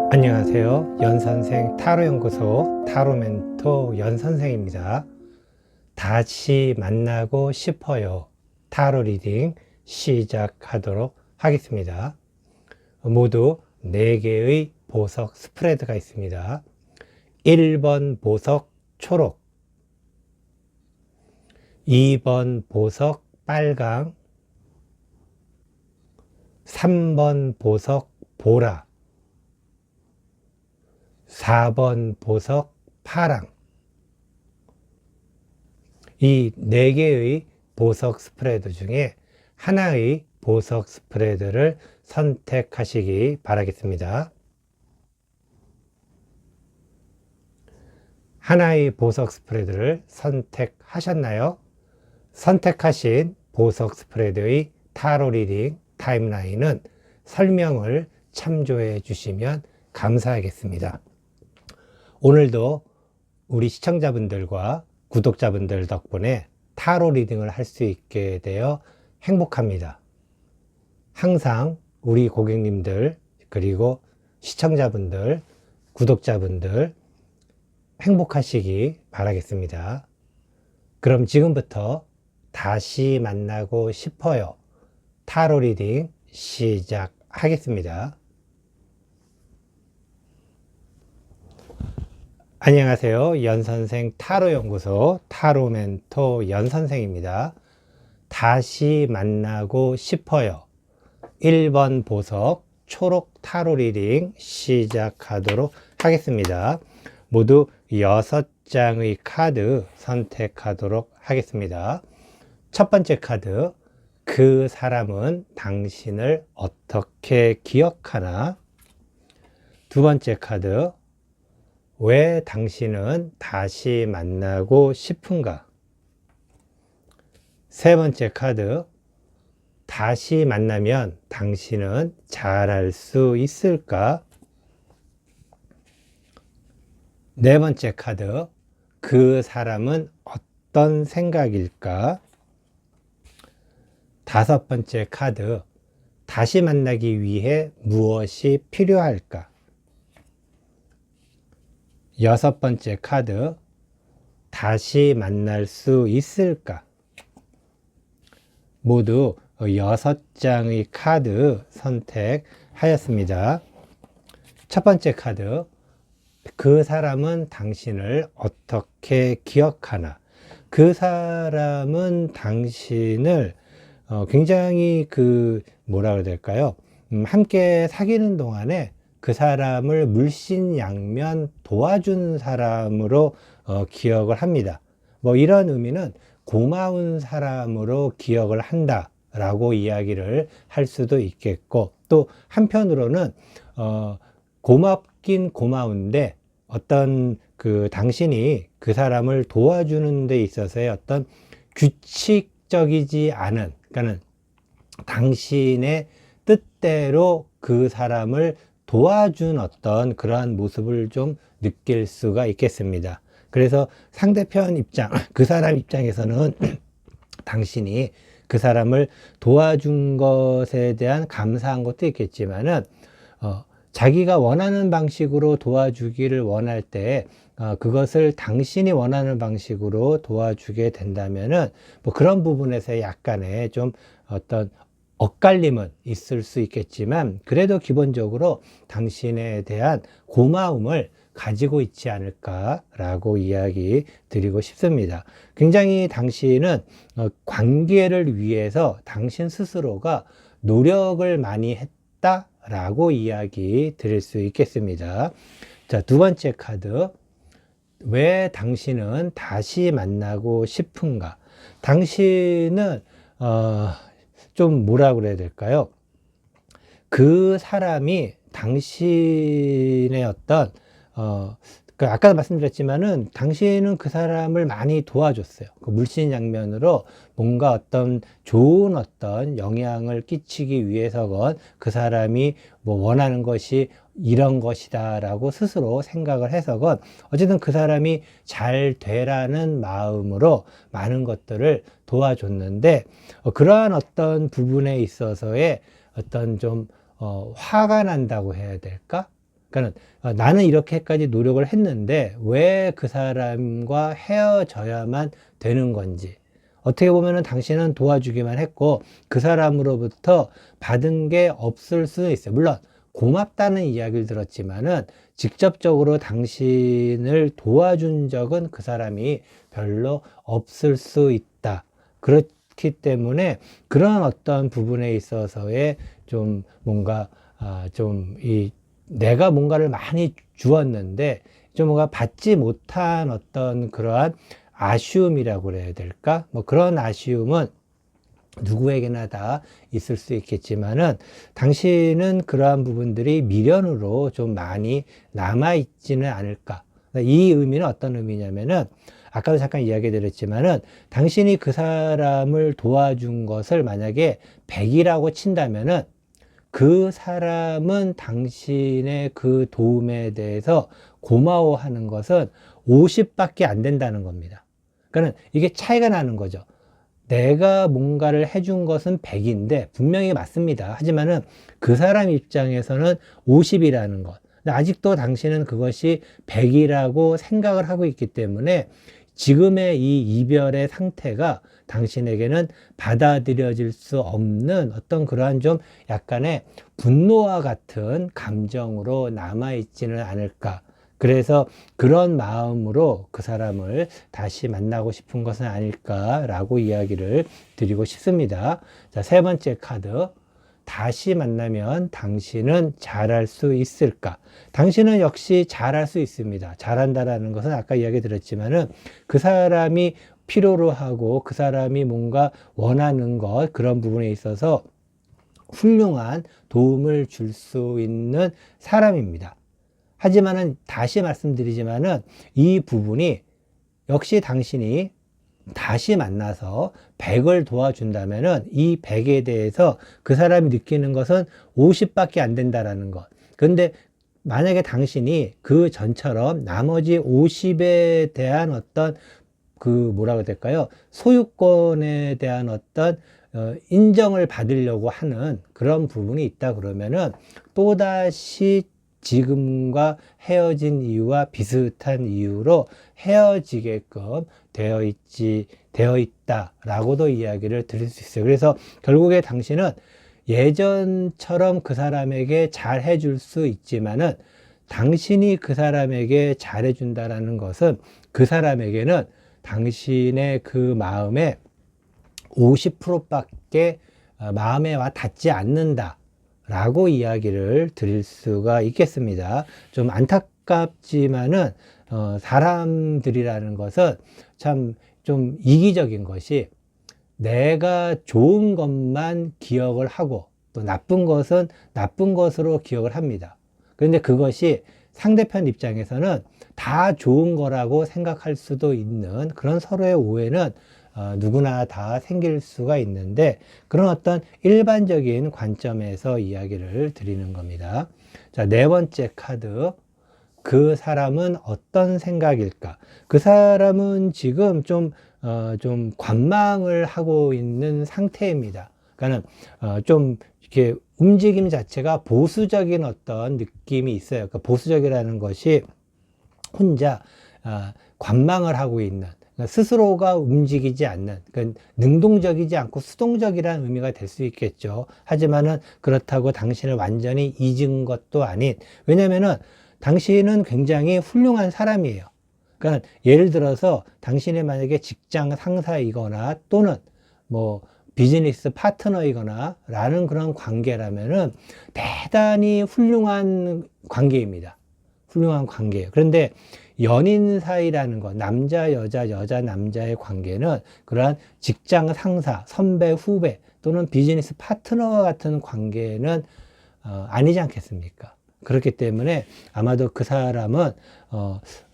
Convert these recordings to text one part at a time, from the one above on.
안녕하세요. 연선생 타로연구소 타로멘토 연선생입니다. 다시 만나고 싶어요. 타로 리딩 시작하도록 하겠습니다. 모두 4개의 보석 스프레드가 있습니다. 1번 보석 초록, 2번 보석 빨강, 3번 보석 보라, 4번 보석 파랑. 이 4개의 보석 스프레드 중에 하나의 보석 스프레드를 선택하시기 바라겠습니다. 하나의 보석 스프레드를 선택하셨나요? 선택하신 보석 스프레드의 타로 리딩 타임라인은 설명을 참조해 주시면 감사하겠습니다. 오늘도 우리 시청자분들과 구독자분들 덕분에 타로 리딩을 할 수 있게 되어 행복합니다. 항상 우리 고객님들, 그리고 시청자분들, 구독자분들 행복하시기 바라겠습니다. 그럼 지금부터 다시 만나고 싶어요. 타로 리딩 시작하겠습니다. 안녕하세요. 연선생 타로연구소 타로멘토 연선생입니다. 다시 만나고 싶어요. 1번 보석 초록 타로 리딩 시작하도록 하겠습니다. 모두 6장의 카드 선택하도록 하겠습니다. 첫 번째 카드, 그 사람은 당신을 어떻게 기억하나? 두 번째 카드, 왜 당신은 다시 만나고 싶은가? 세 번째 카드, 다시 만나면 당신은 잘할 수 있을까? 네 번째 카드, 그 사람은 어떤 생각일까? 다섯 번째 카드, 다시 만나기 위해 무엇이 필요할까? 여섯 번째 카드, 다시 만날 수 있을까? 모두 6장의 카드 선택하였습니다. 첫 번째 카드, 그 사람은 당신을 어떻게 기억하나? 그 사람은 당신을 굉장히 뭐라 그래야 될까요? 함께 사귀는 동안에 그 사람을 물신양면 도와준 사람으로 기억을 합니다. 이런 의미는 고마운 사람으로 기억을 한다 라고 이야기를 할 수도 있겠고, 또 한편으로는 고맙긴 고마운데 어떤 당신이 그 사람을 도와주는 데 있어서의 어떤 규칙적이지 않은, 그러니까는 당신의 뜻대로 그 사람을 도와준 어떤 그러한 모습을 좀 느낄 수가 있겠습니다. 그래서 상대편 입장, 그 사람 입장에서는 당신이 그 사람을 도와준 것에 대한 감사한 것도 있겠지만은 자기가 원하는 방식으로 도와주기를 원할 때 그것을 당신이 원하는 방식으로 도와주게 된다면은 그런 부분에서 약간의 좀 어떤 엇갈림은 있을 수 있겠지만, 그래도 기본적으로 당신에 대한 고마움을 가지고 있지 않을까라고 이야기 드리고 싶습니다. 굉장히 당신은 관계를 위해서 당신 스스로가 노력을 많이 했다라고 이야기 드릴 수 있겠습니다. 자, 두 번째 카드, 왜 당신은 다시 만나고 싶은가? 당신은 좀 뭐라 그래야 될까요? 그 사람이 당신의 어떤 아까 말씀드렸지만은 당신은 그 사람을 많이 도와줬어요. 물신양면으로 뭔가 어떤 좋은 어떤 영향을 끼치기 위해서건 그 사람이 원하는 것이 이런 것이다 라고 스스로 생각을 해서건 어쨌든 그 사람이 잘 되라는 마음으로 많은 것들을 도와줬는데, 그러한 어떤 부분에 있어서의 어떤 좀 화가 난다고 해야 될까? 그러니까 나는 이렇게까지 노력을 했는데 왜 그 사람과 헤어져야만 되는 건지. 어떻게 보면은 당신은 도와주기만 했고 그 사람으로부터 받은 게 없을 수는 있어요. 물론 고맙다는 이야기를 들었지만은 직접적으로 당신을 도와준 적은 그 사람이 별로 없을 수 있다. 그렇기 때문에 그런 어떤 부분에 있어서의 좀 뭔가 내가 뭔가를 많이 주었는데 좀 뭔가 받지 못한 어떤 그러한 아쉬움이라고 그래야 될까? 뭐 그런 아쉬움은 누구에게나 다 있을 수 있겠지만은 당신은 그러한 부분들이 미련으로 좀 많이 남아있지는 않을까. 이 의미는 어떤 의미냐면은 아까도 잠깐 이야기 드렸지만은 당신이 그 사람을 도와준 것을 만약에 100이라고 친다면은 그 사람은 당신의 그 도움에 대해서 고마워하는 것은 50밖에 안 된다는 겁니다. 그러니까 이게 차이가 나는 거죠. 내가 뭔가를 해준 것은 100인데 분명히 맞습니다. 하지만은 그 사람 입장에서는 50이라는 것. 아직도 당신은 그것이 100이라고 생각을 하고 있기 때문에 지금의 이 이별의 상태가 당신에게는 받아들여질 수 없는 어떤 그러한 좀 약간의 분노와 같은 감정으로 남아있지는 않을까. 그래서 그런 마음으로 그 사람을 다시 만나고 싶은 것은 아닐까라고 이야기를 드리고 싶습니다. 자, 세 번째 카드. 다시 만나면 당신은 잘할 수 있을까? 당신은 역시 잘할 수 있습니다. 잘한다라는 것은 아까 이야기 드렸지만은 그 사람이 필요로 하고 그 사람이 뭔가 원하는 것, 그런 부분에 있어서 훌륭한 도움을 줄 수 있는 사람입니다. 하지만은 다시 말씀드리지만은 이 부분이 역시 당신이 다시 만나서 100을 도와준다면은 이 100에 대해서 그 사람이 느끼는 것은 50밖에 안 된다라는 것. 그런데 만약에 당신이 그 전처럼 나머지 50에 대한 어떤 그 뭐라고 해야 될까요? 소유권에 대한 어떤 인정을 받으려고 하는 그런 부분이 있다 그러면은 또다시 지금과 헤어진 이유와 비슷한 이유로 헤어지게끔 되어 있다라고도 이야기를 드릴 수 있어요. 그래서 결국에 당신은 예전처럼 그 사람에게 잘 해줄 수 있지만은 당신이 그 사람에게 잘해준다라는 것은 그 사람에게는 당신의 그 마음의 50%밖에 마음에 와 닿지 않는다. 라고 이야기를 드릴 수가 있겠습니다. 좀 안타깝지만은, 사람들이라는 것은 참 좀 이기적인 것이 내가 좋은 것만 기억을 하고 또 나쁜 것은 나쁜 것으로 기억을 합니다. 그런데 그것이 상대편 입장에서는 다 좋은 거라고 생각할 수도 있는 그런 서로의 오해는 누구나 다 생길 수가 있는데 그런 어떤 일반적인 관점에서 이야기를 드리는 겁니다. 자, 네 번째 카드. 그 사람은 어떤 생각일까? 그 사람은 지금 좀 관망을 하고 있는 상태입니다. 그러니까 좀 이렇게 움직임 자체가 보수적인 어떤 느낌이 있어요. 그러니까 보수적이라는 것이 혼자 관망을 하고 있는, 그러니까 스스로가 움직이지 않는, 그러니까 능동적이지 않고 수동적이라는 의미가 될 수 있겠죠. 하지만은 그렇다고 당신을 완전히 잊은 것도 아닌, 왜냐면은 당신은 굉장히 훌륭한 사람이에요. 그러니까 예를 들어서 당신이 만약에 직장 상사이거나 또는 뭐 비즈니스 파트너이거나 라는 그런 관계라면은 대단히 훌륭한 관계입니다. 훌륭한 관계예요. 그런데 연인 사이라는 것, 남자, 여자, 여자, 남자의 관계는 그러한 직장 상사, 선배, 후배 또는 비즈니스 파트너와 같은 관계는 아니지 않겠습니까? 그렇기 때문에 아마도 그 사람은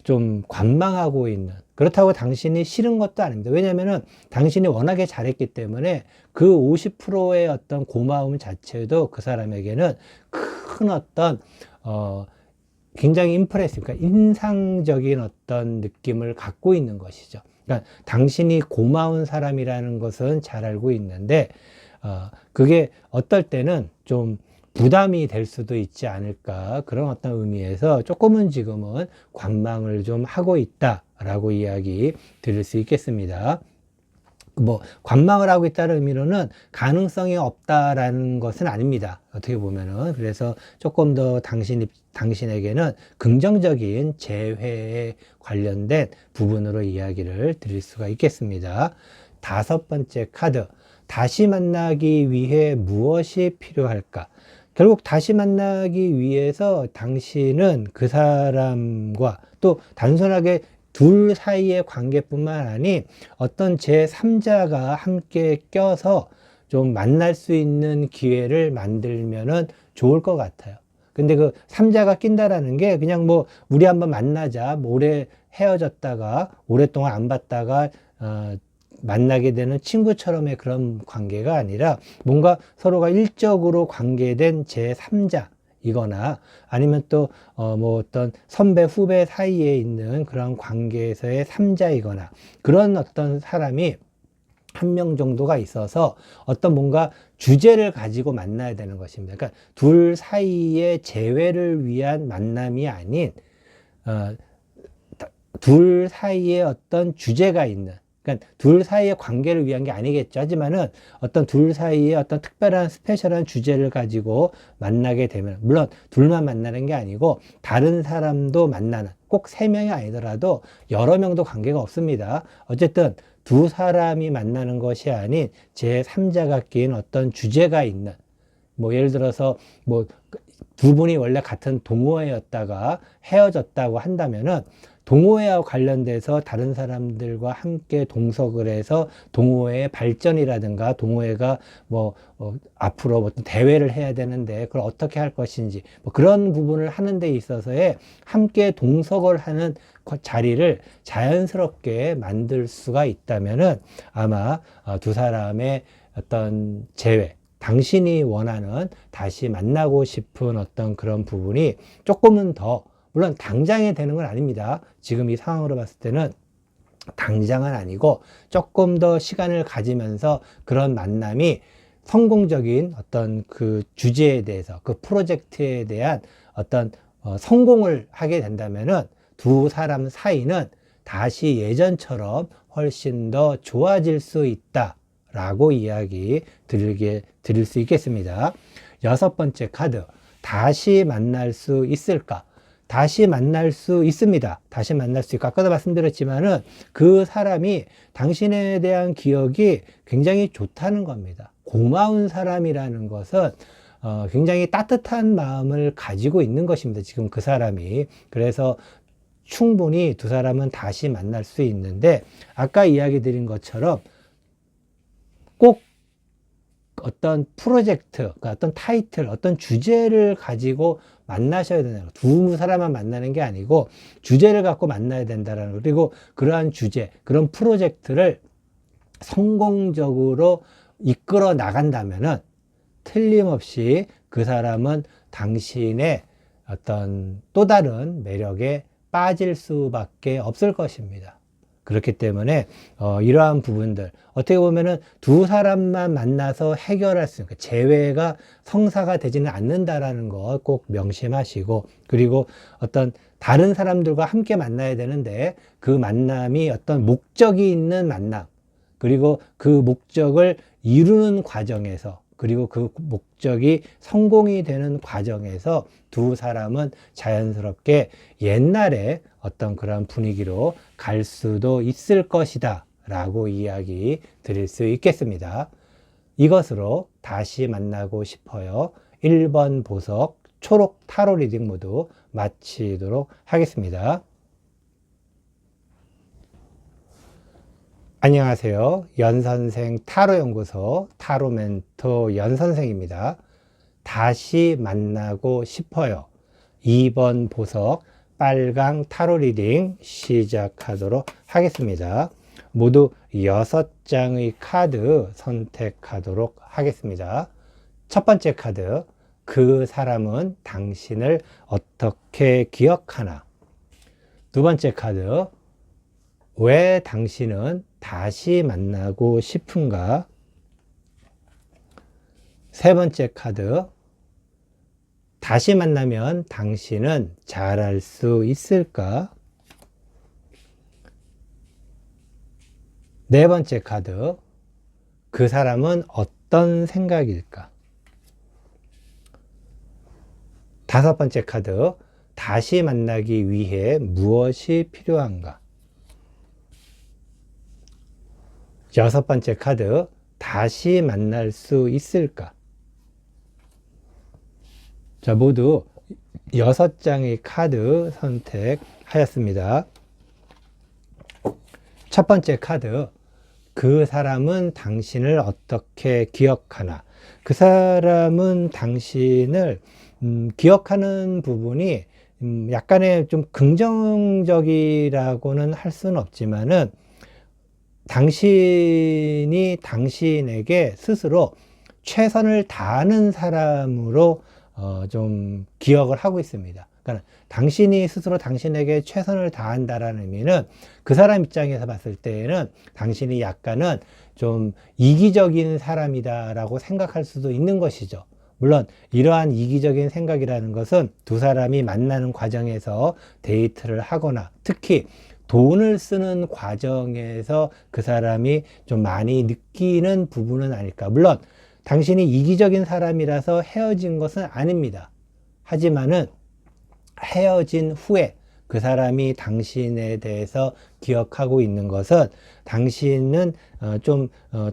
좀 관망하고 있는, 그렇다고 당신이 싫은 것도 아닙니다. 왜냐하면은 당신이 워낙에 잘했기 때문에 그 50%의 어떤 고마움 자체도 그 사람에게는 큰 어떤 굉장히 임프레시브, 그러니까 인상적인 어떤 느낌을 갖고 있는 것이죠. 그러니까 당신이 고마운 사람이라는 것은 잘 알고 있는데 그게 어떨 때는 좀 부담이 될 수도 있지 않을까, 그런 어떤 의미에서 조금은 지금은 관망을 좀 하고 있다라고 이야기 드릴 수 있겠습니다. 뭐 관망을 하고 있다는 의미로는 가능성이 없다라는 것은 아닙니다. 어떻게 보면은. 그래서 조금 더 당신에게는 긍정적인 재회에 관련된 부분으로 이야기를 드릴 수가 있겠습니다. 다섯 번째 카드, 다시 만나기 위해 무엇이 필요할까? 결국 다시 만나기 위해서 당신은 그 사람과 또 단순하게 둘 사이의 관계뿐만 아니 어떤 제3자가 함께 껴서 좀 만날 수 있는 기회를 만들면은 좋을 것 같아요. 근데 그 3자가 낀다라는 게 그냥 뭐 우리 한번 만나자, 뭐 오래 헤어졌다가 오랫동안 안 봤다가 만나게 되는 친구처럼의 그런 관계가 아니라 뭔가 서로가 일적으로 관계된 제3자 이거나 아니면 또 뭐 어떤 선배 후배 사이에 있는 그런 관계에서의 3자이거나 그런 어떤 사람이 한 명 정도가 있어서 어떤 뭔가 주제를 가지고 만나야 되는 것입니다. 그러니까 둘 사이의 재회를 위한 만남이 아닌 둘 사이에 어떤 주제가 있는, 그러니까 둘 사이의 관계를 위한 게 아니겠죠. 하지만은 어떤 둘 사이에 어떤 특별한 스페셜한 주제를 가지고 만나게 되면, 물론 둘만 만나는 게 아니고 다른 사람도 만나는, 꼭 세 명이 아니더라도 여러 명도 관계가 없습니다. 어쨌든 두 사람이 만나는 것이 아닌 제3자가 낀 어떤 주제가 있는, 뭐 예를 들어서 뭐 두 분이 원래 같은 동호회였다가 헤어졌다고 한다면은 동호회와 관련돼서 다른 사람들과 함께 동석을 해서 동호회의 발전이라든가 동호회가 뭐 앞으로 어떤 대회를 해야 되는데 그걸 어떻게 할 것인지 뭐 그런 부분을 하는 데 있어서의 함께 동석을 하는 자리를 자연스럽게 만들 수가 있다면은 아마 두 사람의 어떤 재회, 당신이 원하는 다시 만나고 싶은 어떤 그런 부분이 조금은 더, 물론 당장에 되는 건 아닙니다. 지금 이 상황으로 봤을 때는 당장은 아니고 조금 더 시간을 가지면서 그런 만남이 성공적인 어떤 그 주제에 대해서, 그 프로젝트에 대한 어떤 성공을 하게 된다면은 두 사람 사이는 다시 예전처럼 훨씬 더 좋아질 수 있다 라고 이야기 드릴 수 있겠습니다. 여섯 번째 카드, 다시 만날 수 있을까? 다시 만날 수 있습니다. 다시 만날 수 있고, 아까도 말씀드렸지만은 그 사람이 당신에 대한 기억이 굉장히 좋다는 겁니다. 고마운 사람이라는 것은 굉장히 따뜻한 마음을 가지고 있는 것입니다. 지금 그 사람이. 그래서 충분히 두 사람은 다시 만날 수 있는데, 아까 이야기 드린 것처럼 꼭 어떤 프로젝트, 그러니까 어떤 타이틀, 어떤 주제를 가지고 만나셔야 되는, 두 사람만 만나는 게 아니고 주제를 갖고 만나야 된다는 거. 그리고 그러한 주제, 그런 프로젝트를 성공적으로 이끌어 나간다면은 틀림없이 그 사람은 당신의 어떤 또 다른 매력에 빠질 수밖에 없을 것입니다. 그렇기 때문에 이러한 부분들, 어떻게 보면은 두 사람만 만나서 해결할 수 있는, 재회가 성사가 되지는 않는다라는 거 꼭 명심하시고, 그리고 어떤 다른 사람들과 함께 만나야 되는데 그 만남이 어떤 목적이 있는 만남, 그리고 그 목적을 이루는 과정에서, 그리고 그 목적이 성공이 되는 과정에서 두 사람은 자연스럽게 옛날에 어떤 그런 분위기로 갈 수도 있을 것이다 라고 이야기 드릴 수 있겠습니다. 이것으로 다시 만나고 싶어요 1번 보석 초록 타로 리딩 모두 마치도록 하겠습니다. 안녕하세요. 연선생 타로연구소 타로 멘토 연선생입니다. 다시 만나고 싶어요 2번 보석 빨강 타로 리딩 시작하도록 하겠습니다. 모두 6장의 카드 선택하도록 하겠습니다. 첫 번째 카드, 그 사람은 당신을 어떻게 기억하나? 두 번째 카드, 왜 당신은 다시 만나고 싶은가? 세 번째 카드, 다시 만나면 당신은 잘할 수 있을까? 네 번째 카드, 그 사람은 어떤 생각일까? 다섯 번째 카드, 다시 만나기 위해 무엇이 필요한가? 여섯 번째 카드, 다시 만날 수 있을까? 자, 모두 6장의 카드 선택하였습니다. 첫 번째 카드, 그 사람은 당신을 어떻게 기억하나? 그 사람은 당신을 기억하는 부분이 약간의 좀 긍정적이라고는 할 수는 없지만은 당신이 당신에게 스스로 최선을 다하는 사람으로 좀 기억을 하고 있습니다. 그러니까 당신이 스스로 당신에게 최선을 다한다라는 의미는 그 사람 입장에서 봤을 때에는 당신이 약간은 좀 이기적인 사람이다라고 생각할 수도 있는 것이죠. 물론 이러한 이기적인 생각이라는 것은 두 사람이 만나는 과정에서 데이트를 하거나 특히 돈을 쓰는 과정에서 그 사람이 좀 많이 느끼는 부분은 아닐까. 물론 당신이 이기적인 사람이라서 헤어진 것은 아닙니다. 하지만은 헤어진 후에 그 사람이 당신에 대해서 기억하고 있는 것은 당신은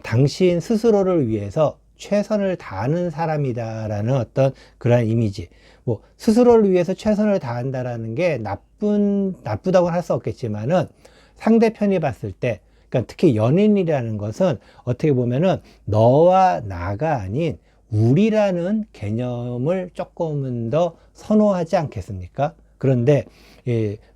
당신 스스로를 위해서 최선을 다하는 사람이다라는 어떤 그러한 이미지. 뭐 스스로를 위해서 최선을 다한다라는 게 나쁘다고는 할 수 없겠지만은 상대편이 봤을 때, 그러니까 특히 연인이라는 것은 어떻게 보면은 너와 나가 아닌 우리라는 개념을 조금은 더 선호하지 않겠습니까? 그런데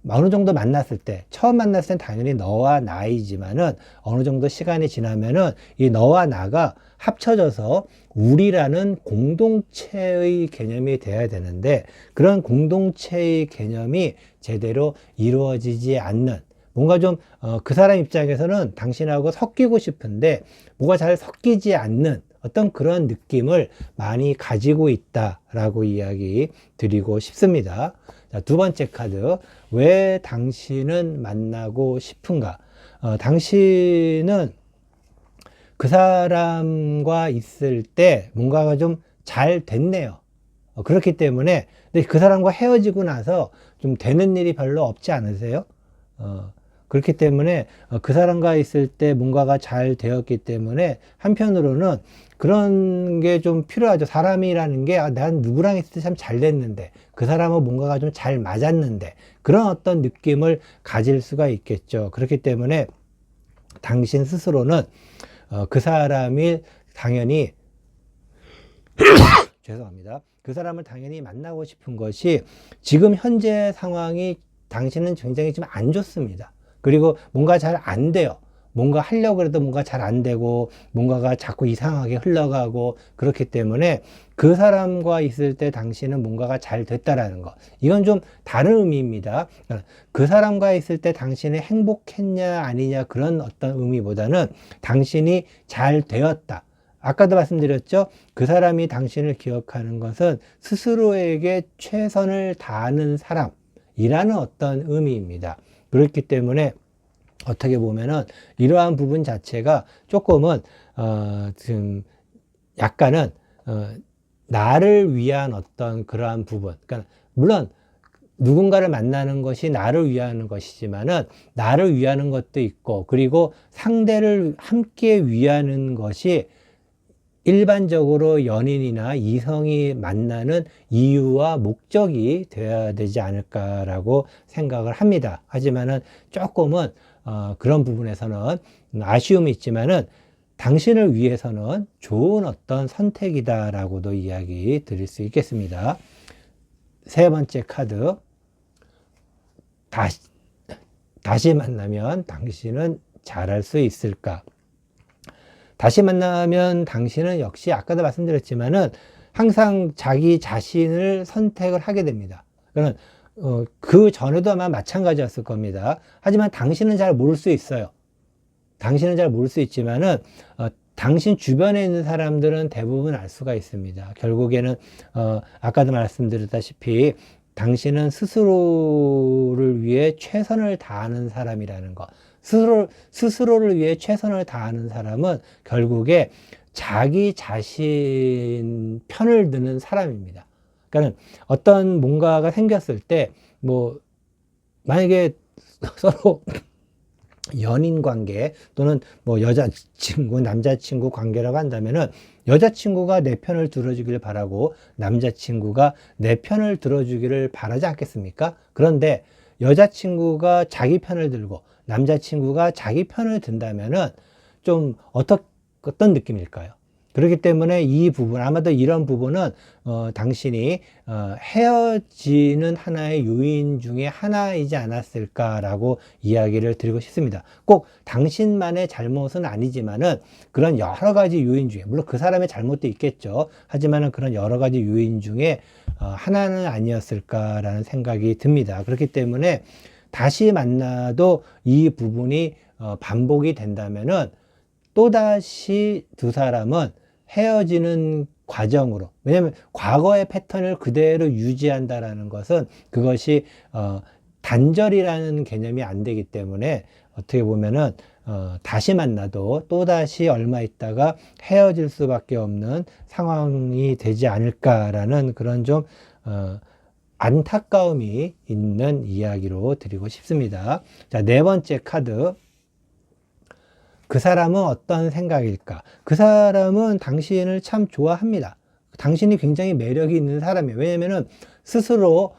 어느 정도 만났을 때, 처음 만났을 땐 당연히 너와 나이지만은 어느 정도 시간이 지나면은 이 너와 나가 합쳐져서 우리라는 공동체의 개념이 돼야 되는데, 그런 공동체의 개념이 제대로 이루어지지 않는, 뭔가 좀 그 사람 입장에서는 당신하고 섞이고 싶은데 뭐가 잘 섞이지 않는 어떤 그런 느낌을 많이 가지고 있다라고 이야기 드리고 싶습니다. 자, 두 번째 카드, 왜 당신은 만나고 싶은가? 당신은 그 사람과 있을 때 뭔가가 좀 잘 됐네요. 그렇기 때문에, 근데 그 사람과 헤어지고 나서 좀 되는 일이 별로 없지 않으세요? 그렇기 때문에 그 사람과 있을 때 뭔가가 잘 되었기 때문에 한편으로는 그런 게 좀 필요하죠. 사람이라는 게 난 누구랑 있을 때 참 잘 됐는데, 그 사람은 뭔가가 좀 잘 맞았는데, 그런 어떤 느낌을 가질 수가 있겠죠. 그렇기 때문에 당신 스스로는 그 사람이 당연히 죄송합니다. 그 사람을 당연히 만나고 싶은 것이 지금 현재 상황이 당신은 굉장히 좀 안 좋습니다. 그리고 뭔가 잘 안 돼요. 뭔가 하려고 해도 뭔가 잘 안 되고 뭔가가 자꾸 이상하게 흘러가고 그렇기 때문에 그 사람과 있을 때 당신은 뭔가가 잘 됐다라는 거. 이건 좀 다른 의미입니다. 그 사람과 있을 때 당신이 행복했냐 아니냐 그런 어떤 의미보다는 당신이 잘 되었다. 아까도 말씀드렸죠. 그 사람이 당신을 기억하는 것은 스스로에게 최선을 다하는 사람이라는 어떤 의미입니다. 그렇기 때문에 어떻게 보면은 이러한 부분 자체가 조금은 좀 약간은 나를 위한 어떤 그러한 부분. 그러니까 물론 누군가를 만나는 것이 나를 위하는 것이지만은 나를 위하는 것도 있고, 그리고 상대를 함께 위하는 것이 일반적으로 연인이나 이성이 만나는 이유와 목적이 되어야 되지 않을까라고 생각을 합니다. 하지만은 조금은 그런 부분에서는 아쉬움이 있지만은 당신을 위해서는 좋은 어떤 선택이다라고도 이야기 드릴 수 있겠습니다. 세 번째 카드, 다시 만나면 당신은 잘할 수 있을까? 다시 만나면 당신은 역시 아까도 말씀드렸지만은 항상 자기 자신을 선택을 하게 됩니다. 그러니까 그 전에도 아마 마찬가지였을 겁니다. 하지만 당신은 잘 모를 수 있어요. 당신은 잘 모를 수 있지만은 당신 주변에 있는 사람들은 대부분 알 수가 있습니다. 결국에는 아까도 말씀드렸다시피 당신은 스스로를 위해 최선을 다하는 사람이라는 거. 스스로를 위해 최선을 다하는 사람은 결국에 자기 자신 편을 드는 사람입니다. 그러니까 어떤 뭔가가 생겼을 때 뭐 만약에 서로 연인 관계 또는 뭐 여자친구, 남자친구 관계라고 한다면은 여자친구가 내 편을 들어주기를 바라고 남자친구가 내 편을 들어주기를 바라지 않겠습니까? 그런데 여자친구가 자기 편을 들고 남자친구가 자기 편을 든다면은 좀 어떤 느낌일까요? 그렇기 때문에 이 부분, 아마도 이런 부분은 당신이 헤어지는 하나의 요인 중에 하나이지 않았을까라고 이야기를 드리고 싶습니다. 꼭 당신만의 잘못은 아니지만은 그런 여러 가지 요인 중에, 물론 그 사람의 잘못도 있겠죠. 하지만은 그런 여러 가지 요인 중에 하나는 아니었을까라는 생각이 듭니다. 그렇기 때문에 다시 만나도 이 부분이 반복이 된다면은 또다시 두 사람은 헤어지는 과정으로, 왜냐하면 과거의 패턴을 그대로 유지한다라는 것은 그것이 단절이라는 개념이 안 되기 때문에 어떻게 보면은 다시 만나도 또다시 얼마 있다가 헤어질 수밖에 없는 상황이 되지 않을까라는 그런 좀 안타까움이 있는 이야기로 드리고 싶습니다. 자, 네 번째 카드. 그 사람은 어떤 생각일까? 그 사람은 당신을 참 좋아합니다. 당신이 굉장히 매력이 있는 사람이에요. 왜냐면은 스스로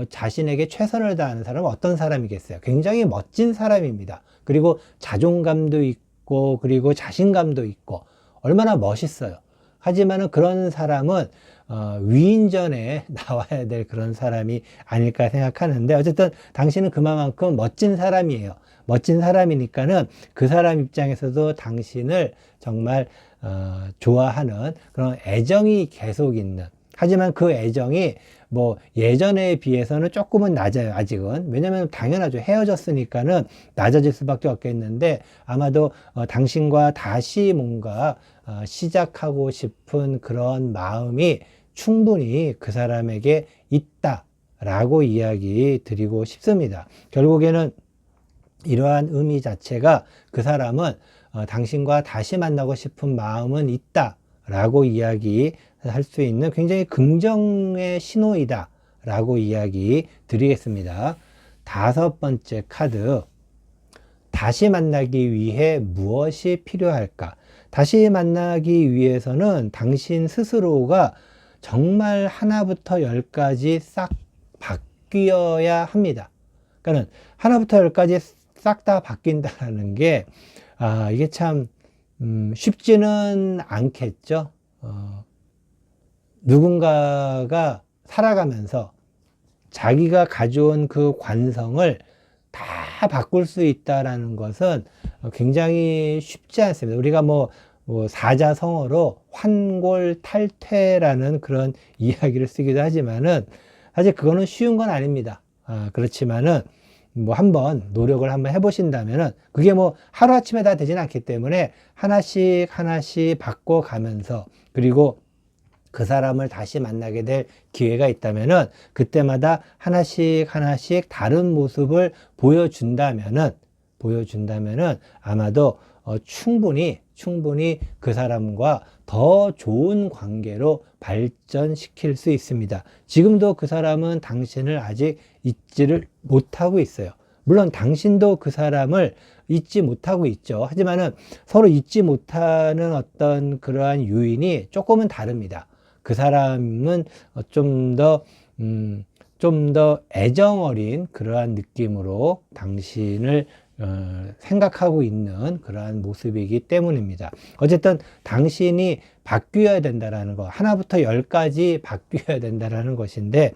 자신에게 최선을 다하는 사람은 어떤 사람이겠어요? 굉장히 멋진 사람입니다. 그리고 자존감도 있고, 그리고 자신감도 있고, 얼마나 멋있어요. 하지만은 그런 사람은 위인전에 나와야 될 그런 사람이 아닐까 생각하는데, 어쨌든 당신은 그만큼 멋진 사람이에요. 멋진 사람이니까는 그 사람 입장에서도 당신을 정말 좋아하는 그런 애정이 계속 있는, 하지만 그 애정이 뭐 예전에 비해서는 조금은 낮아요. 아직은. 왜냐면 당연하죠. 헤어졌으니까는 낮아질 수밖에 없겠는데, 아마도 당신과 다시 뭔가 시작하고 싶은 그런 마음이 충분히 그 사람에게 있다라고 이야기 드리고 싶습니다. 결국에는 이러한 의미 자체가 그 사람은 당신과 다시 만나고 싶은 마음은 있다라고 이야기할 수 있는 굉장히 긍정의 신호이다 라고 이야기 드리겠습니다. 다섯 번째 카드. 다시 만나기 위해 무엇이 필요할까? 다시 만나기 위해서는 당신 스스로가 정말 하나부터 열까지 싹 바뀌어야 합니다. 그러니까 하나부터 열까지 싹 다 바뀐다는 게 이게 참 쉽지는 않겠죠. 누군가가 살아가면서 자기가 가져온 그 관성을 다 바꿀 수 있다라는 것은 굉장히 쉽지 않습니다. 우리가 뭐 사자성어로 환골탈퇴라는 그런 이야기를 쓰기도 하지만은 사실 그거는 쉬운 건 아닙니다. 그렇지만은 뭐 한번 노력을 한번 해보신다면은 그게 뭐 하루아침에 다 되지는 않기 때문에 하나씩 바꿔가면서, 그리고 그 사람을 다시 만나게 될 기회가 있다면은 그때마다 하나씩 다른 모습을 보여준다면은 아마도 충분히 그 사람과 더 좋은 관계로 발전시킬 수 있습니다. 지금도 그 사람은 당신을 아직 잊지를 못하고 있어요. 물론 당신도 그 사람을 잊지 못하고 있죠. 하지만은 서로 잊지 못하는 어떤 그러한 요인이 조금은 다릅니다. 그 사람은 좀 더 애정 어린 그러한 느낌으로 당신을 생각하고 있는 그러한 모습이기 때문입니다. 어쨌든 당신이 바뀌어야 된다라는 거, 하나부터 열까지 바뀌어야 된다라는 것인데,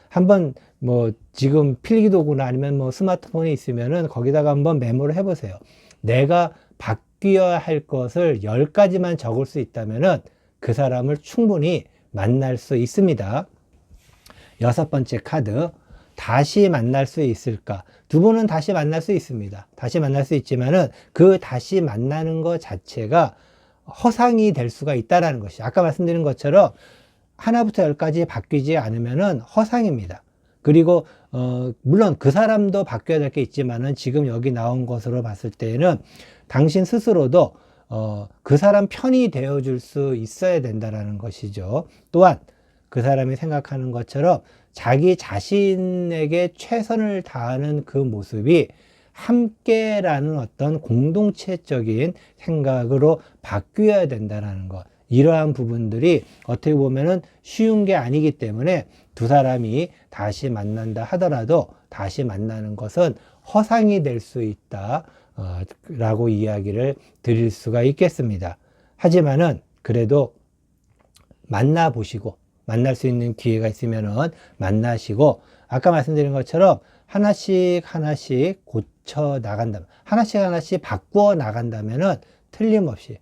한번 뭐 지금 필기도구나 아니면 뭐 스마트폰이 있으면은 거기다가 한번 메모를 해보세요. 내가 바뀌어야 할 것을 10가지만 적을 수 있다면은 그 사람을 충분히 만날 수 있습니다. 여섯 번째 카드. 다시 만날 수 있을까? 두 분은 다시 만날 수 있습니다. 다시 만날 수 있지만은 그 다시 만나는 것 자체가 허상이 될 수가 있다라는 것이, 아까 말씀드린 것처럼 하나부터 열까지 바뀌지 않으면은 허상입니다. 그리고 물론 그 사람도 바뀌어야 될 게 있지만은 지금 여기 나온 것으로 봤을 때에는 당신 스스로도 그 사람 편이 되어줄 수 있어야 된다라는 것이죠. 또한 그 사람이 생각하는 것처럼 자기 자신에게 최선을 다하는 그 모습이 함께라는 어떤 공동체적인 생각으로 바뀌어야 된다는 것. 이러한 부분들이 어떻게 보면은 쉬운 게 아니기 때문에 두 사람이 다시 만난다 하더라도 다시 만나는 것은 허상이 될 수 있다 라고 이야기를 드릴 수가 있겠습니다. 하지만은 그래도 만나보시고 만날 수 있는 기회가 있으면은 만나시고, 아까 말씀드린 것처럼 하나씩 하나씩 고쳐 나간다면, 하나씩 하나씩 바꾸어 나간다면은 틀림없이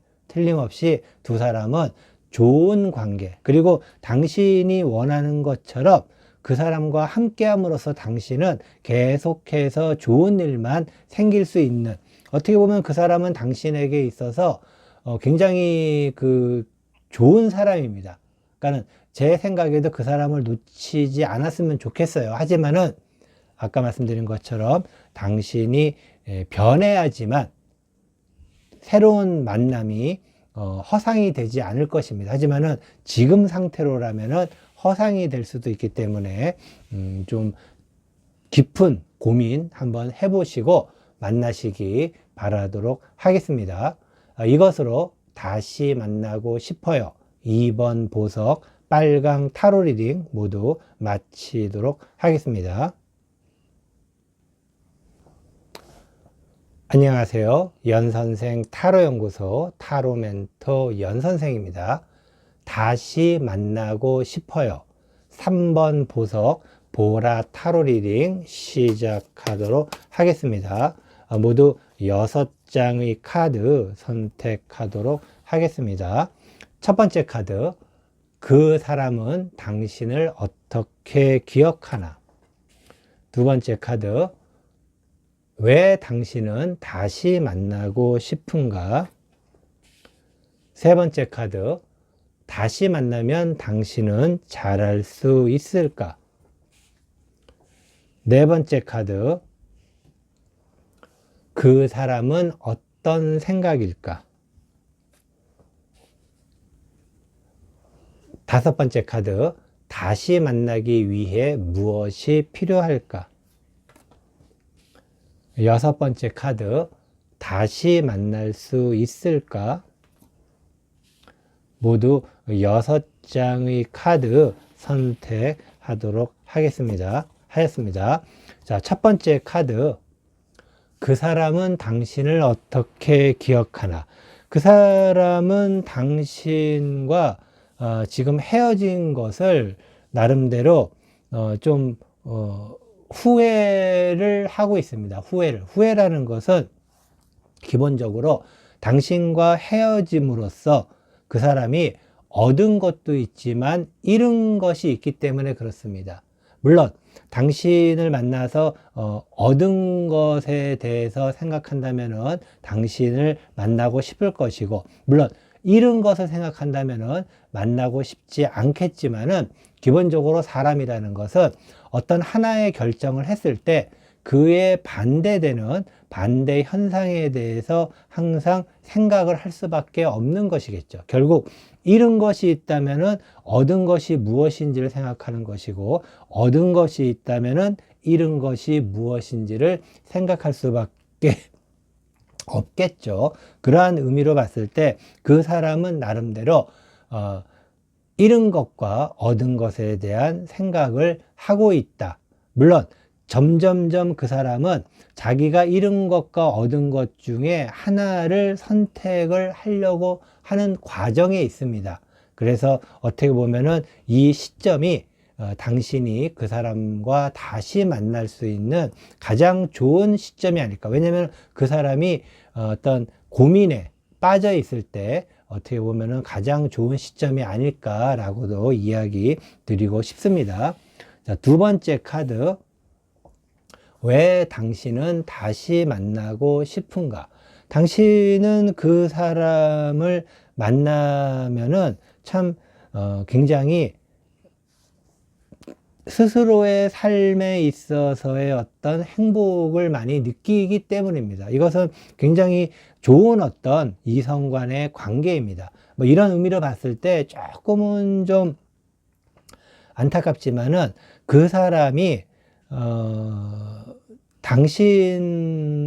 두 사람은 좋은 관계, 그리고 당신이 원하는 것처럼 그 사람과 함께 함으로써 당신은 계속해서 좋은 일만 생길 수 있는, 어떻게 보면 그 사람은 당신에게 있어서 굉장히 좋은 사람입니다. 그러니까는 제 생각에도 그 사람을 놓치지 않았으면 좋겠어요. 하지만은 아까 말씀드린 것처럼 당신이 변해야지만 새로운 만남이 허상이 되지 않을 것입니다. 하지만은 지금 상태로라면은 허상이 될 수도 있기 때문에 좀 깊은 고민 한번 해보시고 만나시기 바라도록 하겠습니다. 이것으로 다시 만나고 싶어요 2번 보석 빨강 타로 리딩 모두 마치도록 하겠습니다. 안녕하세요. 연선생 타로연구소 타로멘토 연선생입니다. 다시 만나고 싶어요 3번 보석 보라 타로 리딩 시작하도록 하겠습니다. 모두 6장의 카드 선택하도록 하겠습니다. 첫 번째 카드, 그 사람은 당신을 어떻게 기억하나? 두 번째 카드, 왜 당신은 다시 만나고 싶은가? 세 번째 카드, 다시 만나면 당신은 잘할 수 있을까? 네 번째 카드, 그 사람은 어떤 생각일까? 다섯 번째 카드, 다시 만나기 위해 무엇이 필요할까? 여섯 번째 카드, 다시 만날 수 있을까? 모두 6장의 카드 선택하도록 하였습니다. 자, 첫 번째 카드, 그 사람은 당신을 어떻게 기억하나? 그 사람은 당신과 지금 헤어진 것을 나름대로 좀 후회를 하고 있습니다. 후회라는 것은 기본적으로 당신과 헤어짐으로써 그 사람이 얻은 것도 있지만 잃은 것이 있기 때문에 그렇습니다. 물론 당신을 만나서 얻은 것에 대해서 생각한다면은 당신을 만나고 싶을 것이고, 물론 잃은 것을 생각한다면은 만나고 싶지 않겠지만은, 기본적으로 사람이라는 것은 어떤 하나의 결정을 했을 때 그에 반대되는 반대 현상에 대해서 항상 생각을 할 수밖에 없는 것이겠죠. 결국 잃은 것이 있다면은 얻은 것이 무엇인지를 생각하는 것이고, 얻은 것이 있다면은 잃은 것이 무엇인지를 생각할 수밖에 없겠죠. 그러한 의미로 봤을 때 그 사람은 나름대로 잃은 것과 얻은 것에 대한 생각을 하고 있다. 물론 점점점 그 사람은 자기가 잃은 것과 얻은 것 중에 하나를 선택을 하려고 하는 과정에 있습니다. 그래서 어떻게 보면은 이 시점이 당신이 그 사람과 다시 만날 수 있는 가장 좋은 시점이 아닐까. 왜냐하면 그 사람이 어떤 고민에 빠져 있을 때 어떻게 보면은 가장 좋은 시점이 아닐까라고도 이야기 드리고 싶습니다. 자, 두 번째 카드, 왜 당신은 다시 만나고 싶은가? 당신은 그 사람을 만나면은 참 굉장히 스스로의 삶에 있어서의 어떤 행복을 많이 느끼기 때문입니다. 이것은 굉장히 좋은 어떤 이성 간의 관계입니다. 뭐 이런 의미로 봤을 때 조금은 좀 안타깝지만은 그 사람이 당신보다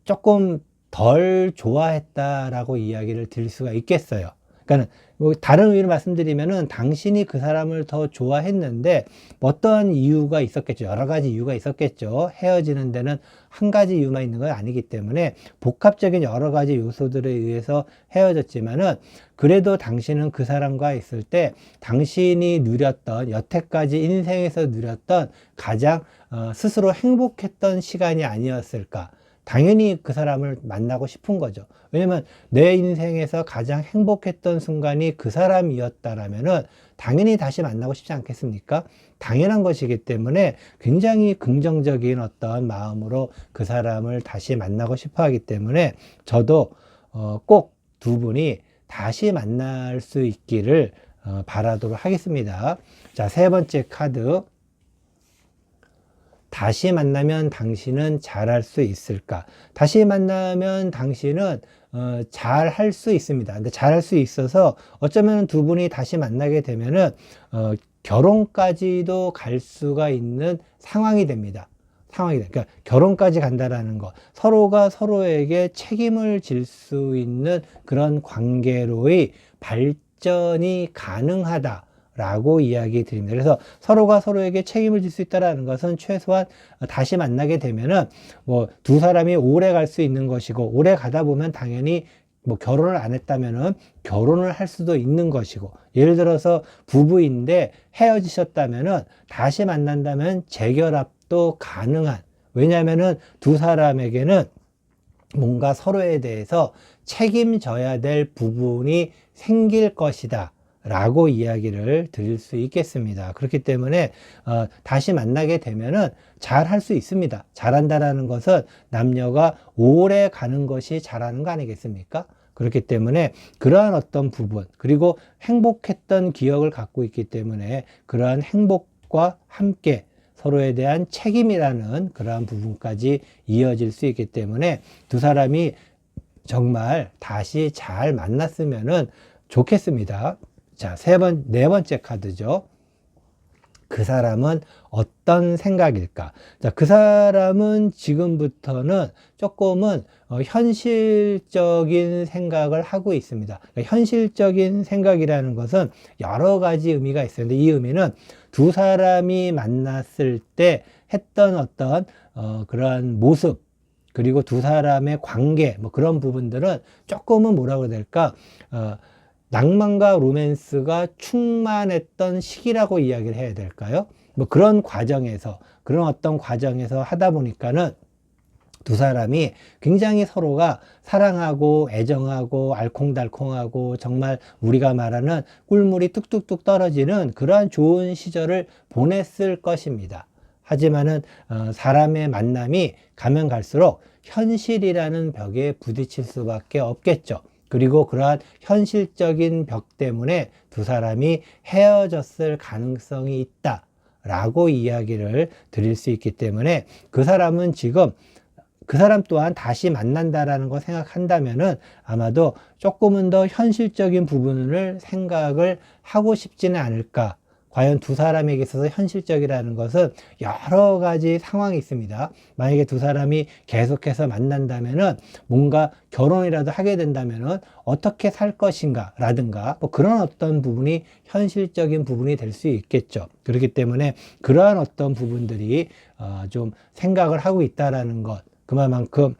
조금 덜 좋아했다라고 이야기를 드릴 수가 있겠어요. 그러니까 뭐 다른 의미로 말씀드리면은 당신이 그 사람을 더 좋아했는데 어떠한 이유가 있었겠죠. 여러 가지 이유가 있었겠죠. 헤어지는 데는 한 가지 이유만 있는 건 아니기 때문에 복합적인 여러 가지 요소들에 의해서 헤어졌지만은 그래도 당신은 그 사람과 있을 때 당신이 누렸던 여태까지 인생에서 누렸던 가장 스스로 행복했던 시간이 아니었을까. 당연히 그 사람을 만나고 싶은 거죠. 왜냐면 내 인생에서 가장 행복했던 순간이 그 사람이었다라면은 당연히 다시 만나고 싶지 않겠습니까? 당연한 것이기 때문에 굉장히 긍정적인 어떤 마음으로 그 사람을 다시 만나고 싶어 하기 때문에 저도 꼭 두 분이 다시 만날 수 있기를 바라도록 하겠습니다. 자, 세 번째 카드. 다시 만나면 당신은 잘할 수 있을까? 다시 만나면 당신은 잘할 수 있습니다. 근데 잘할 수 있어서 어쩌면 두 분이 다시 만나게 되면은 결혼까지도 갈 수가 있는 상황이 됩니다. 그러니까 결혼까지 간다라는 것, 서로가 서로에게 책임을 질 수 있는 그런 관계로의 발전이 가능하다. 라고 이야기 드립니다. 그래서 서로가 서로에게 책임을 질 수 있다는 것은 최소한 다시 만나게 되면은 뭐 두 사람이 오래 갈 수 있는 것이고, 오래 가다 보면 당연히 뭐 결혼을 안 했다면은 결혼을 할 수도 있는 것이고, 예를 들어서 부부인데 헤어지셨다면은 다시 만난다면 재결합도 가능한, 왜냐하면은 두 사람에게는 뭔가 서로에 대해서 책임져야 될 부분이 생길 것이다 라고 이야기를 드릴 수 있겠습니다. 그렇기 때문에 다시 만나게 되면은 잘 할 수 있습니다. 잘한다라는 것은 남녀가 오래 가는 것이 잘하는 거 아니겠습니까? 그렇기 때문에 그러한 어떤 부분, 그리고 행복했던 기억을 갖고 있기 때문에 그러한 행복과 함께 서로에 대한 책임이라는 그러한 부분까지 이어질 수 있기 때문에 두 사람이 정말 다시 잘 만났으면은 좋겠습니다. 자, 네 번째 카드죠. 그 사람은 어떤 생각일까? 자, 그 사람은 지금부터는 조금은 현실적인 생각을 하고 있습니다. 그러니까 현실적인 생각이라는 것은 여러 가지 의미가 있어요. 근데 이 의미는 두 사람이 만났을 때 했던 어떤 그러한 모습, 그리고 두 사람의 관계, 뭐 그런 부분들은 조금은 뭐라고 해야 될까? 낭만과 로맨스가 충만했던 시기라고 이야기를 해야 될까요? 뭐 그런 과정에서, 그런 어떤 과정에서 하다 보니까는 두 사람이 굉장히 서로가 사랑하고 애정하고 알콩달콩하고 정말 우리가 말하는 꿀물이 뚝뚝뚝 떨어지는 그러한 좋은 시절을 보냈을 것입니다. 하지만은 사람의 만남이 가면 갈수록 현실이라는 벽에 부딪힐 수밖에 없겠죠. 그리고 그러한 현실적인 벽 때문에 두 사람이 헤어졌을 가능성이 있다 라고 이야기를 드릴 수 있기 때문에 그 사람은 지금 그 사람 또한 다시 만난다라는 거 생각한다면은 아마도 조금은 더 현실적인 부분을 생각을 하고 싶지는 않을까. 과연 두 사람에게 있어서 현실적이라는 것은 여러 가지 상황이 있습니다. 만약에 두 사람이 계속해서 만난다면은 뭔가 결혼이라도 하게 된다면은 어떻게 살 것인가 라든가 뭐 그런 어떤 부분이 현실적인 부분이 될 수 있겠죠. 그렇기 때문에 그러한 어떤 부분들이 좀 생각을 하고 있다라는 것, 그만큼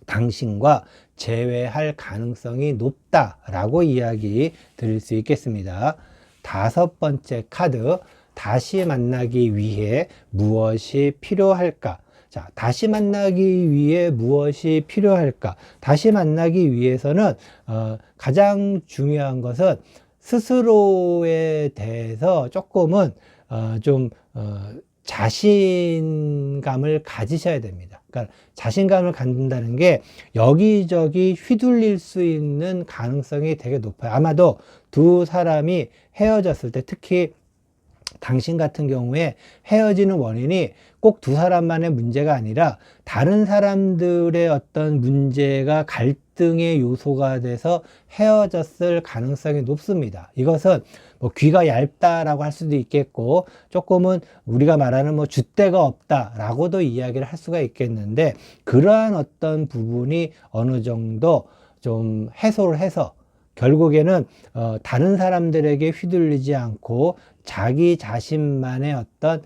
당신과 재회할 가능성이 높다라고 이야기 드릴 수 있겠습니다. 다섯 번째 카드, 다시 만나기 위해 무엇이 필요할까? 자, 다시 만나기 위해 무엇이 필요할까? 다시 만나기 위해서는 가장 중요한 것은 스스로에 대해서 조금은 자신감을 가지셔야 됩니다. 그러니까 자신감을 갖는다는 게 여기저기 휘둘릴 수 있는 가능성이 되게 높아요. 아마도 두 사람이 헤어졌을 때, 특히 당신 같은 경우에 헤어지는 원인이 꼭 두 사람만의 문제가 아니라 다른 사람들의 어떤 문제가 갈등의 요소가 돼서 헤어졌을 가능성이 높습니다. 이것은 뭐 귀가 얇다라고 할 수도 있겠고, 조금은 우리가 말하는 뭐 줏대가 없다라고도 이야기를 할 수가 있겠는데, 그러한 어떤 부분이 어느 정도 좀 해소를 해서 결국에는 다른 사람들에게 휘둘리지 않고 자기 자신만의 어떤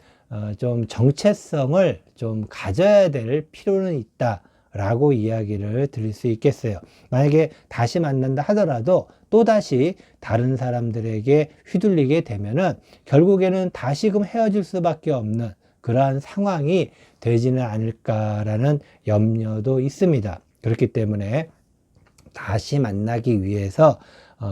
좀 정체성을 좀 가져야 될 필요는 있다라고 이야기를 드릴 수 있겠어요. 만약에 다시 만난다 하더라도 또다시 다른 사람들에게 휘둘리게 되면은 결국에는 다시금 헤어질 수밖에 없는 그러한 상황이 되지는 않을까라는 염려도 있습니다. 그렇기 때문에 다시 만나기 위해서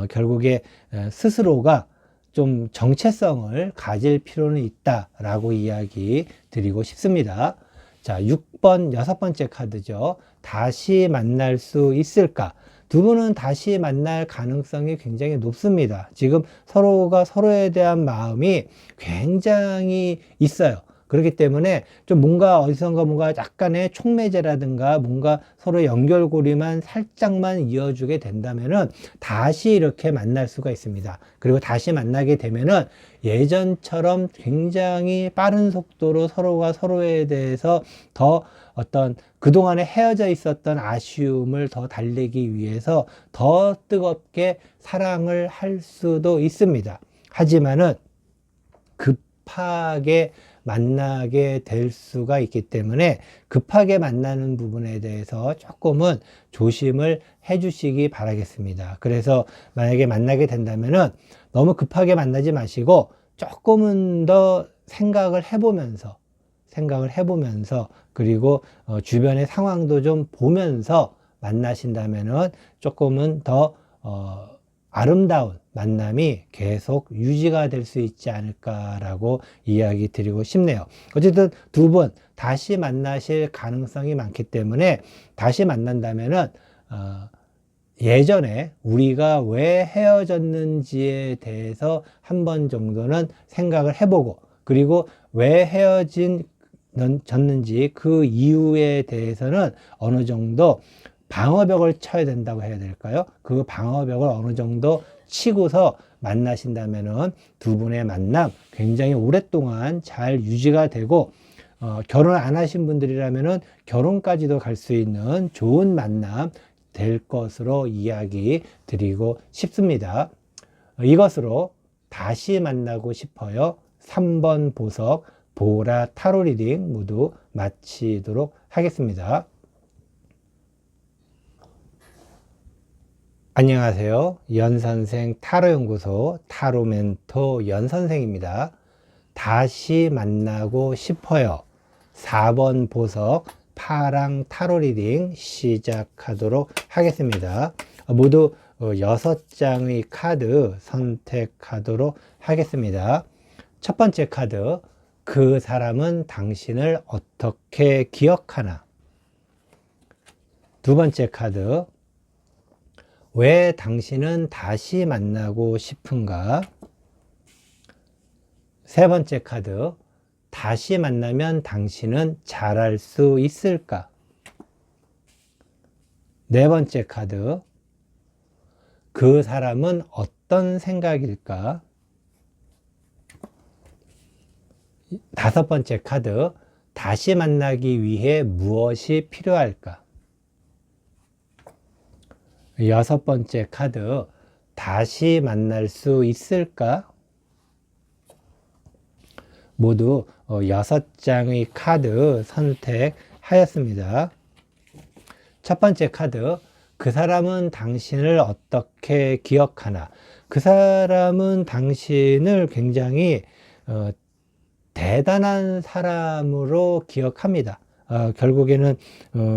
결국에 스스로가 좀 정체성을 가질 필요는 있다라고 이야기 드리고 싶습니다. 자, 6번 여섯 번째 카드죠. 다시 만날 수 있을까? 두 분은 다시 만날 가능성이 굉장히 높습니다. 지금 서로가 서로에 대한 마음이 굉장히 있어요. 그렇기 때문에 좀 뭔가 어디선가 뭔가 약간의 촉매제라든가 뭔가 서로 연결고리만 살짝만 이어주게 된다면은 다시 이렇게 만날 수가 있습니다. 그리고 다시 만나게 되면은 예전처럼 굉장히 빠른 속도로 서로가 서로에 대해서 더 어떤 그동안에 헤어져 있었던 아쉬움을 더 달래기 위해서 더 뜨겁게 사랑을 할 수도 있습니다. 하지만은 급하게 만나게 될 수가 있기 때문에 급하게 만나는 부분에 대해서 조금은 조심을 해 주시기 바라겠습니다. 그래서 만약에 만나게 된다면은 너무 급하게 만나지 마시고 조금은 더 생각을 해보면서 그리고 주변의 상황도 좀 보면서 만나신다면은 조금은 더 아름다운 만남이 계속 유지가 될 수 있지 않을까라고 이야기 드리고 싶네요. 어쨌든 두 분 다시 만나실 가능성이 많기 때문에 다시 만난다면은 예전에 우리가 왜 헤어졌는지에 대해서 한 번 정도는 생각을 해보고, 그리고 왜 헤어졌는지 그 이유에 대해서는 어느 정도 방어벽을 쳐야 된다고 해야 될까요? 그 방어벽을 어느 정도 치고서 만나신다면은 두 분의 만남 굉장히 오랫동안 잘 유지가 되고, 결혼 안 하신 분들이라면은 결혼까지도 갈 수 있는 좋은 만남 될 것으로 이야기 드리고 싶습니다. 이것으로 다시 만나고 싶어요 3번 보석 보라 타로 리딩 모두 마치도록 하겠습니다. 안녕하세요. 연선생 타로연구소 타로멘토 연선생입니다. 다시 만나고 싶어요 4번 보석 파랑 타로 리딩 시작하도록 하겠습니다. 모두 6장의 카드 선택하도록 하겠습니다. 첫 번째 카드, 그 사람은 당신을 어떻게 기억하나? 두 번째 카드, 왜 당신은 다시 만나고 싶은가? 세 번째 카드, 다시 만나면 당신은 잘할 수 있을까? 네 번째 카드, 그 사람은 어떤 생각일까? 다섯 번째 카드, 다시 만나기 위해 무엇이 필요할까? 여섯 번째 카드, 다시 만날 수 있을까? 모두 6장의 카드 선택하였습니다. 첫 번째 카드, 그 사람은 당신을 어떻게 기억하나? 그 사람은 당신을 굉장히 대단한 사람으로 기억합니다. 결국에는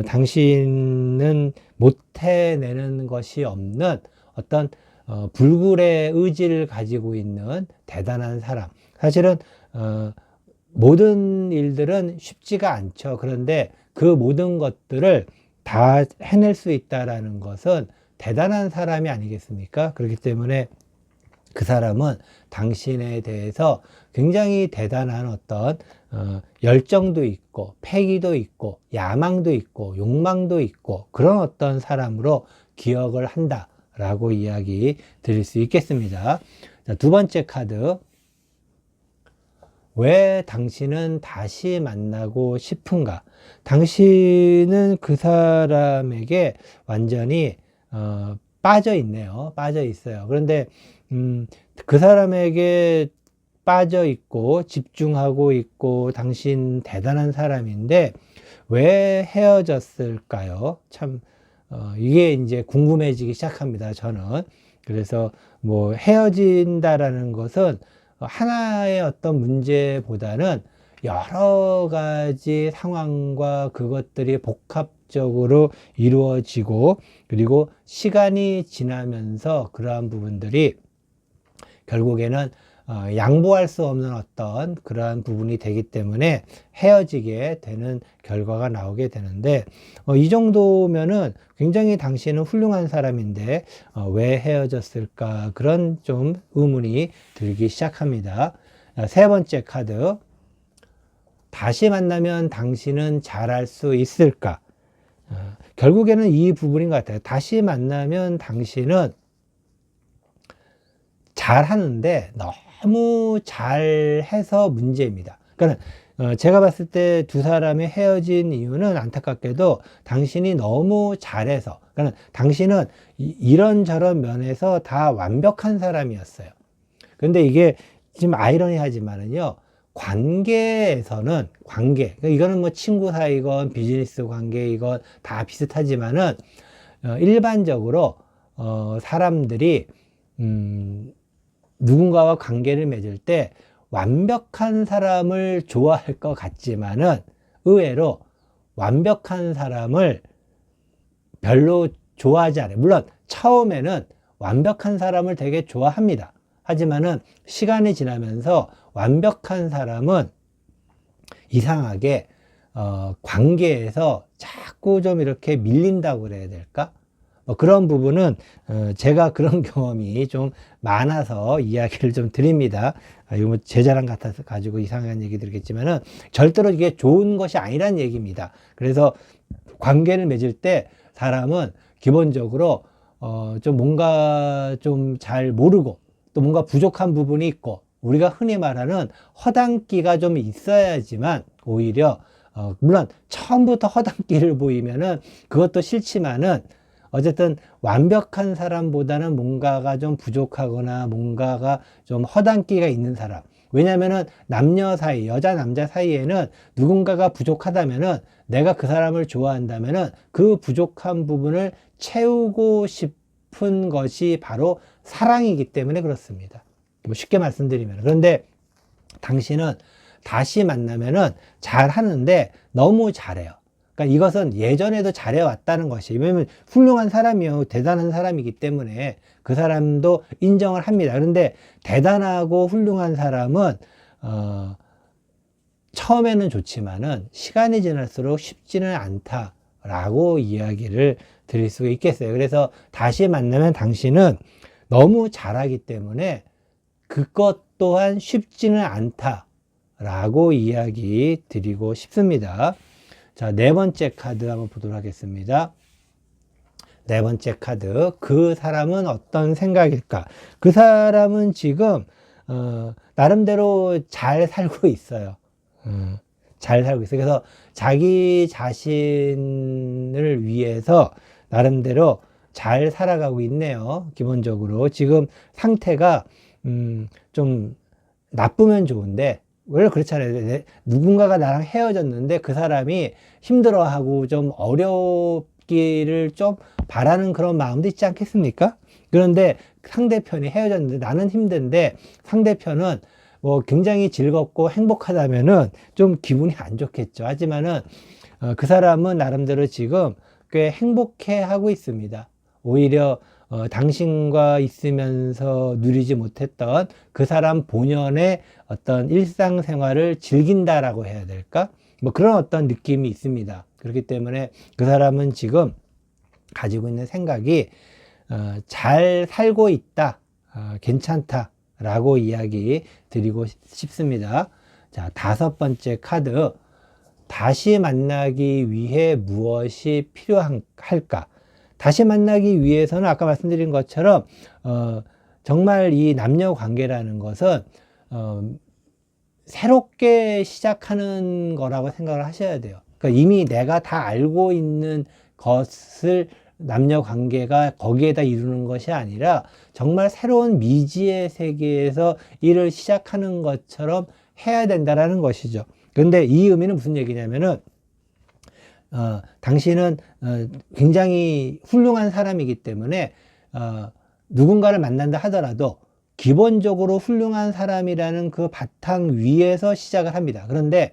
당신은 못 해내는 것이 없는 어떤 불굴의 의지를 가지고 있는 대단한 사람. 사실은 모든 일들은 쉽지가 않죠. 그런데 그 모든 것들을 다 해낼 수 있다라는 것은 대단한 사람이 아니겠습니까? 그렇기 때문에 그 사람은 당신에 대해서 굉장히 대단한 어떤 열정도 있고 패기도 있고 야망도 있고 욕망도 있고 그런 어떤 사람으로 기억을 한다라고 이야기 드릴 수 있겠습니다. 자, 두 번째 카드. 왜 당신은 다시 만나고 싶은가? 당신은 그 사람에게 완전히 빠져 있네요. 빠져 있어요. 그런데 그 사람에게 빠져 있고 집중하고 있고 당신 대단한 사람인데 왜 헤어졌을까요? 참 이게 이제 궁금해지기 시작합니다. 저는. 그래서 뭐 헤어진다라는 것은 하나의 어떤 문제보다는 여러 가지 상황과 그것들이 복합적으로 이루어지고 그리고 시간이 지나면서 그러한 부분들이 결국에는 양보할 수 없는 어떤 그러한 부분이 되기 때문에 헤어지게 되는 결과가 나오게 되는데 이 정도면은 굉장히 당신은 훌륭한 사람인데 왜 헤어졌을까 그런 좀 의문이 들기 시작합니다. 세 번째 카드. 다시 만나면 당신은 잘할 수 있을까? 결국에는 이 부분인 것 같아요. 다시 만나면 당신은 잘하는데 너무 잘해서 문제입니다. 그러니까 제가 봤을 때 두 사람이 헤어진 이유는 안타깝게도 당신이 너무 잘해서, 그러니까 당신은 이런저런 면에서 다 완벽한 사람이었어요. 근데 이게 지금 아이러니하지만은요, 관계에서는 그러니까 이거는 뭐 친구 사이건 비즈니스 관계이건 다 비슷하지만은 일반적으로 사람들이 누군가와 관계를 맺을 때 완벽한 사람을 좋아할 것 같지만은 의외로 완벽한 사람을 별로 좋아하지 않아요. 물론 처음에는 완벽한 사람을 되게 좋아합니다. 하지만은 시간이 지나면서 완벽한 사람은 이상하게 관계에서 자꾸 좀 이렇게 밀린다고 그래야 될까? 그런 부분은 제가 그런 경험이 좀 많아서 이야기를 좀 드립니다. 이거 뭐 제 자랑 같아서 가지고 이상한 얘기 드리겠지만은 절대로 이게 좋은 것이 아니란 얘기입니다. 그래서 관계를 맺을 때 사람은 기본적으로 좀 뭔가 좀 잘 모르고 또 뭔가 부족한 부분이 있고 우리가 흔히 말하는 허당끼가 좀 있어야지만 오히려 물론 처음부터 허당끼를 보이면은 그것도 싫지만은 어쨌든 완벽한 사람보다는 뭔가가 좀 부족하거나 뭔가가 좀 허당끼가 있는 사람. 왜냐면은 남녀 사이, 여자 남자 사이에는 누군가가 부족하다면은 내가 그 사람을 좋아한다면은 그 부족한 부분을 채우고 싶은 것이 바로 사랑이기 때문에 그렇습니다. 뭐 쉽게 말씀드리면. 그런데 당신은 다시 만나면은 잘 하는데 너무 잘해요. 그러니까 이것은 예전에도 잘해왔다는 것이, 왜냐면 훌륭한 사람이요, 대단한 사람이기 때문에 그 사람도 인정을 합니다. 그런데 대단하고 훌륭한 사람은 처음에는 좋지만은 시간이 지날수록 쉽지는 않다라고 이야기를 드릴 수가 있겠어요. 그래서 다시 만나면 당신은 너무 잘하기 때문에 그것 또한 쉽지는 않다라고 이야기 드리고 싶습니다. 자, 네 번째 카드 한번 보도록 하겠습니다. 네 번째 카드. 그 사람은 어떤 생각일까? 그 사람은 지금 나름대로 잘 살고 있어요. 잘 살고 있어요. 그래서 자기 자신을 위해서 나름대로 잘 살아가고 있네요. 기본적으로 지금 상태가 좀 나쁘면 좋은데 원래 그렇잖아요. 누군가가 나랑 헤어졌는데 그 사람이 힘들어하고 좀 어렵기를 좀 바라는 그런 마음도 있지 않겠습니까? 그런데 상대편이 헤어졌는데 나는 힘든데 상대편은 뭐 굉장히 즐겁고 행복하다면은 좀 기분이 안 좋겠죠. 하지만은 그 사람은 나름대로 지금 꽤 행복해 하고 있습니다. 오히려 당신과 있으면서 누리지 못했던 그 사람 본연의 어떤 일상생활을 즐긴다라고 해야 될까? 뭐 그런 어떤 느낌이 있습니다. 그렇기 때문에 그 사람은 지금 가지고 있는 생각이 잘 살고 있다, 괜찮다라고 이야기 드리고 싶습니다. 자, 5번째 카드. 다시 만나기 위해 무엇이 필요할까? 다시 만나기 위해서는 아까 말씀드린 것처럼 정말 이 남녀 관계라는 것은 새롭게 시작하는 거라고 생각을 하셔야 돼요. 그러니까 이미 내가 다 알고 있는 것을 남녀 관계가 거기에다 이루는 것이 아니라 정말 새로운 미지의 세계에서 일을 시작하는 것처럼 해야 된다라는 것이죠. 그런데 이 의미는 무슨 얘기냐면은 당신은 굉장히 훌륭한 사람이기 때문에 누군가를 만난다 하더라도 기본적으로 훌륭한 사람이라는 그 바탕 위에서 시작을 합니다. 그런데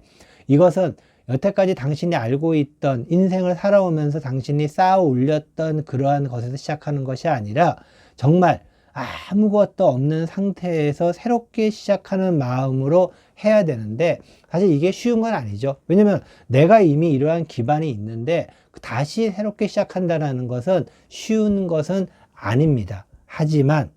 이것은 여태까지 당신이 알고 있던 인생을 살아오면서 당신이 쌓아 올렸던 그러한 것에서 시작하는 것이 아니라 정말 아무것도 없는 상태에서 새롭게 시작하는 마음으로 해야 되는데 사실 이게 쉬운 건 아니죠. 왜냐면 내가 이미 이러한 기반이 있는데 다시 새롭게 시작한다는 것은 쉬운 것은 아닙니다. 하지만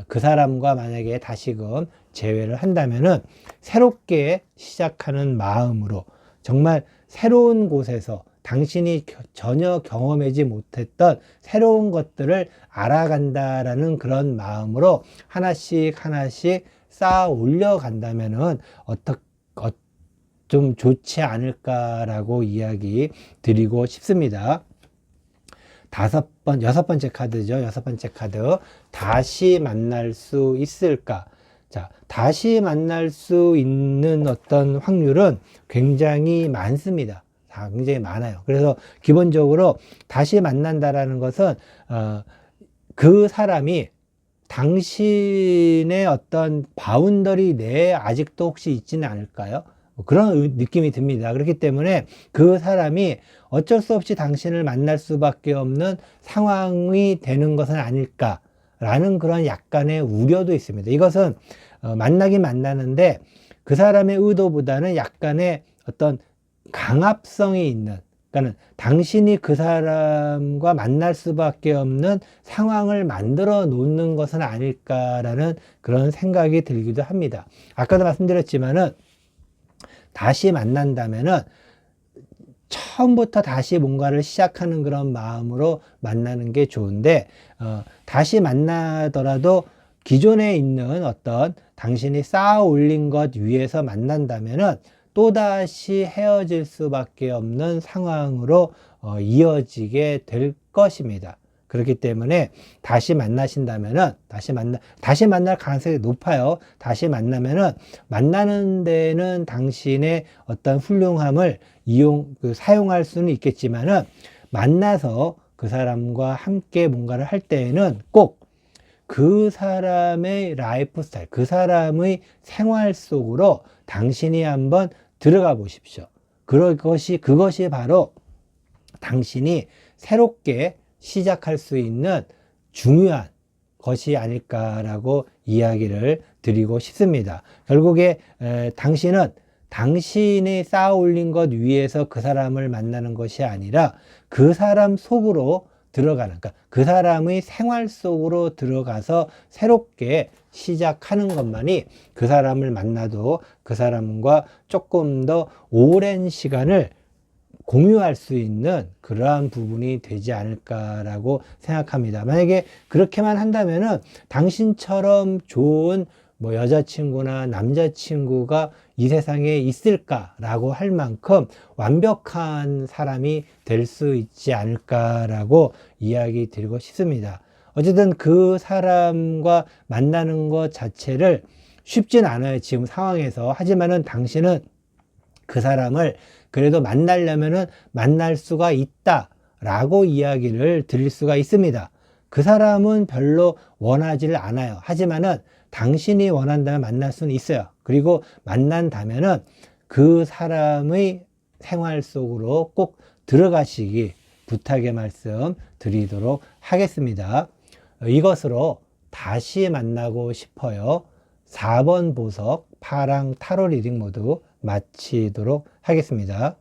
그 사람과 만약에 다시금 재회를 한다면은 새롭게 시작하는 마음으로 정말 새로운 곳에서 당신이 전혀 경험하지 못했던 새로운 것들을 알아간다라는 그런 마음으로 하나씩 쌓아 올려간다면은 좀 좋지 않을까라고 이야기 드리고 싶습니다. 6번째 카드죠. 6번째 카드. 다시 만날 수 있을까? 자, 다시 만날 수 있는 어떤 확률은 굉장히 많습니다. 굉장히 많아요. 그래서 기본적으로 다시 만난다라는 것은 그 사람이 당신의 어떤 바운더리 내에 아직도 혹시 있지는 않을까요? 그런 느낌이 듭니다. 그렇기 때문에 그 사람이 어쩔 수 없이 당신을 만날 수밖에 없는 상황이 되는 것은 아닐까라는 그런 약간의 우려도 있습니다. 이것은 만나긴 만나는데 그 사람의 의도보다는 약간의 어떤 강압성이 있는, 그러니까 당신이 그 사람과 만날 수밖에 없는 상황을 만들어 놓는 것은 아닐까라는 그런 생각이 들기도 합니다. 아까도 말씀드렸지만은 다시 만난다면은 처음부터 다시 뭔가를 시작하는 그런 마음으로 만나는 게 좋은데 다시 만나더라도 기존에 있는 어떤 당신이 쌓아 올린 것 위에서 만난다면은 또다시 헤어질 수밖에 없는 상황으로 이어지게 될 것입니다. 그렇기 때문에 다시 만나신다면은 다시 만날 가능성이 높아요. 다시 만나면은 만나는 데는 당신의 어떤 훌륭함을 사용할 수는 있겠지만은 만나서 그 사람과 함께 뭔가를 할 때에는 꼭 그 사람의 라이프 스타일, 그 사람의 생활 속으로 당신이 한번 들어가 보십시오. 그것이 바로 당신이 새롭게 시작할 수 있는 중요한 것이 아닐까라고 이야기를 드리고 싶습니다. 결국에 당신은 당신이 쌓아 올린 것 위에서 그 사람을 만나는 것이 아니라 그 사람 속으로 들어가는, 그러니까 그 사람의 생활 속으로 들어가서 새롭게 시작하는 것만이 그 사람을 만나도 그 사람과 조금 더 오랜 시간을 공유할 수 있는 그러한 부분이 되지 않을까라고 생각합니다. 만약에 그렇게만 한다면은 당신처럼 좋은 여자친구나 남자친구가 이 세상에 있을까라고 할 만큼 완벽한 사람이 될 수 있지 않을까라고 이야기 드리고 싶습니다. 어쨌든 그 사람과 만나는 것 자체를 쉽진 않아요. 지금 상황에서. 하지만은 당신은 그 사람을 그래도 만나려면은 만날 수가 있다라고 이야기를 드릴 수가 있습니다. 그 사람은 별로 원하지를 않아요. 하지만은 당신이 원한다면 만날 수는 있어요. 그리고 만난다면은 그 사람의 생활 속으로 꼭 들어가시기 부탁의 말씀 드리도록 하겠습니다. 이것으로 다시 만나고 싶어요. 4번 보석 파랑 타로 리딩 모두 마치도록 하겠습니다.